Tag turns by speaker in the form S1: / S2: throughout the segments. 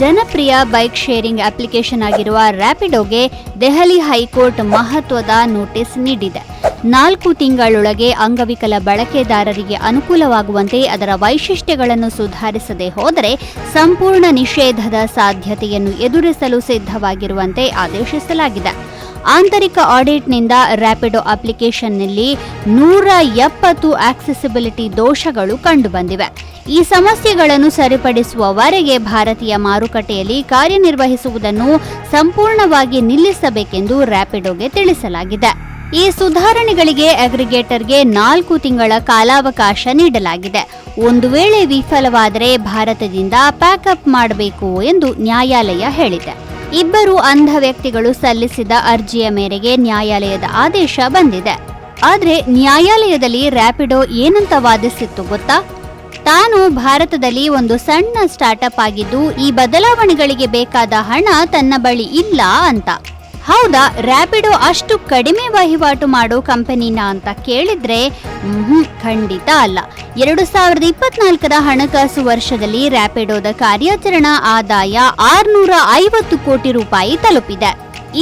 S1: ಜನಪ್ರಿಯ bike sharing application ಆಗಿರುವ ರ್ಯಾಪಿಡೋಗೆ Delhi high court ಮಹತ್ವದ ನೋಟಿಸ್ ನೀಡಿದೆ. 4 ತಿಂಗಳೊಳಗೆ ಅಂಗವಿಕಲ ಬಳಕೆದಾರರಿಗೆ ಅನುಕೂಲವಾಗುವಂತೆ ಅದರ ವೈಶಿಷ್ಟ್ಯಗಳನ್ನು ಸುಧಾರಿಸದೆ ಹೋದರೆ ಸಂಪೂರ್ಣ ನಿಷೇಧದ ಸಾಧ್ಯತೆಯನ್ನು ಎದುರಿಸಲು ಸಿದ್ಧವಾಗಿರುವಂತೆ ಆದೇಶಿಸಲಾಗಿದೆ. ಆಂತರಿಕ ಆಡಿಟ್ನಿಂದ ರ್ಯಾಪಿಡೋ ಅಪ್ಲಿಕೇಶನ್ನಲ್ಲಿ 170 ಆಕ್ಸೆಸಿಬಿಲಿಟಿ ದೋಷಗಳು ಕಂಡುಬಂದಿವೆ. ಈ ಸಮಸ್ಯೆಗಳನ್ನು ಸರಿಪಡಿಸುವವರೆಗೆ ಭಾರತೀಯ ಮಾರುಕಟ್ಟೆಯಲ್ಲಿ ಕಾರ್ಯನಿರ್ವಹಿಸುವುದನ್ನು ಸಂಪೂರ್ಣವಾಗಿ ನಿಲ್ಲಿಸಬೇಕೆಂದು ರ್ಯಾಪಿಡೋಗೆ ತಿಳಿಸಲಾಗಿದೆ. ಈ ಸುಧಾರಣೆಗಳಿಗೆ ಅಗ್ರಿಗೇಟರ್ಗೆ 4 ತಿಂಗಳ ಕಾಲಾವಕಾಶ ನೀಡಲಾಗಿದೆ. ಒಂದು ವೇಳೆ ವಿಫಲವಾದರೆ ಭಾರತದಿಂದ ಪ್ಯಾಕಪ್ ಮಾಡಬೇಕು ಎಂದು ನ್ಯಾಯಾಲಯ ಹೇಳಿದೆ. 2 ಅಂಧ ವ್ಯಕ್ತಿಗಳು ಸಲ್ಲಿಸಿದ ಅರ್ಜಿಯ ಮೇರೆಗೆ ನ್ಯಾಯಾಲಯದ ಆದೇಶ ಬಂದಿದೆ. ಆದರೆ ನ್ಯಾಯಾಲಯದಲ್ಲಿ ರ್ಯಾಪಿಡೋ ಏನಂತ ವಾದಿಸಿತ್ತು ಗೊತ್ತಾ? ತಾನು ಭಾರತದಲ್ಲಿ ಒಂದು ಸಣ್ಣ ಸ್ಟಾರ್ಟ್ಅಪ್ ಆಗಿದ್ದು ಈ ಬದಲಾವಣೆಗಳಿಗೆ ಬೇಕಾದ ಹಣ ತನ್ನ ಬಳಿ ಇಲ್ಲ ಅಂತ. ಹೌದಾ, ರ್ಯಾಪಿಡೋ ಅಷ್ಟು ಕಡಿಮೆ ವಹಿವಾಟು ಮಾಡೋ ಕಂಪನಿನ ಅಂತ ಕೇಳಿದ್ರೆ ಖಂಡಿತ ಅಲ್ಲ. 2024ರ ಹಣಕಾಸು ವರ್ಷದಲ್ಲಿ ರ್ಯಾಪಿಡೋದ ಕಾರ್ಯಾಚರಣಾ ಆದಾಯ 650 ಕೋಟಿ ರೂಪಾಯಿ ತಲುಪಿದೆ.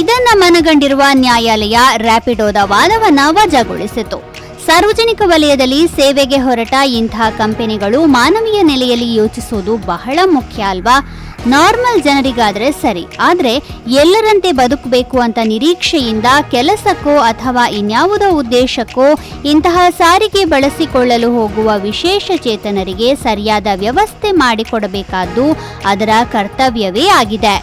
S1: ಇದನ್ನ ಮನಗಂಡಿರುವ ನ್ಯಾಯಾಲಯ ರ್ಯಾಪಿಡೋದ ವಾದವನ್ನ ವಜಾಗೊಳಿಸಿತು. ಸಾರ್ವಜನಿಕ ವಲಯದಲ್ಲಿ ಸೇವೆಗೆ ಹೊರಟ ಇಂತಹ ಕಂಪನಿಗಳು ಮಾನವೀಯ ನೆಲೆಯಲ್ಲಿ ಯೋಚಿಸುವುದು ಬಹಳ ಮುಖ್ಯ ಅಲ್ವಾ? ನಾರ್ಮಲ್ ಜನರಿಗಾದ್ರೆ ಸರಿ, ಆದ್ರೆ ಎಲ್ಲರಂತೆ ಬದುಕಬೇಕು ಅಂತ ನಿರೀಕ್ಷೆಯಿಂದ ಕೆಲಸಕ್ಕೋ ಅಥವಾ ಇನ್ಯಾವುದೋ ಉದ್ದೇಶಕ್ಕೋ ಇಂತಹ ಸಾರಿಗೆ ಬಳಸಿಕೊಳ್ಳಲು ಹೋಗುವ ವಿಶೇಷ ಚೇತನರಿಗೆ ಸರಿಯಾದ ವ್ಯವಸ್ಥೆ ಮಾಡಿಕೊಡಬೇಕಾದ್ದು ಅದರ ಕರ್ತವ್ಯವೇ ಆಗಿದೆ.